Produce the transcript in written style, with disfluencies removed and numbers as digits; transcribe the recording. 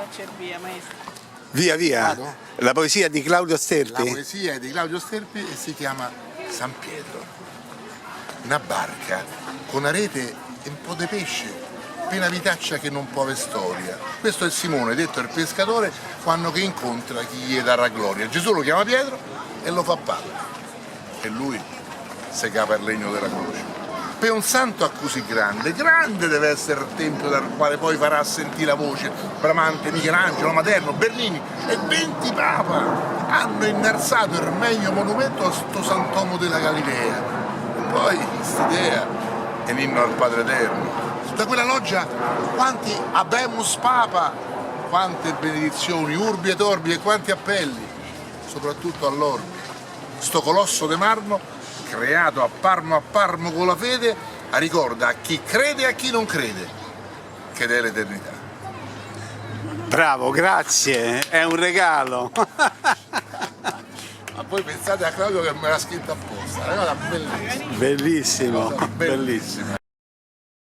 faccia il via, maestro. Via, via. Vado? La poesia di Claudio La Sterpi. poesia è di Claudio Sterpi e si chiama San Pietro. Una barca con una rete e un po' di pesce, piena vitaccia che non può avere storia. Questo è Simone, detto il pescatore, quando che incontra chi gli darà gloria. Gesù lo chiama Pietro e lo fa padre. E lui si capa il legno della croce. Per un santo così grande, grande deve essere il tempio dal quale poi farà sentire la voce Bramante, Michelangelo, Materno, Bernini e 20 papa hanno innalzato il meglio monumento a sto Sant'Uomo della Galilea. E poi quest'idea è l'inno al Padre Eterno. Da quella loggia quanti abemus papa, quante benedizioni, urbi et orbi e quanti appelli, soprattutto all'orbi. Sto colosso di marmo creato a Parmo con la fede, ricorda a chi crede e a chi non crede che è l'eternità. Bravo, grazie, è un regalo. Ma poi pensate a Claudio che me l'ha scritto apposta, è una cosa bellissima. Bellissimo, Bellissima.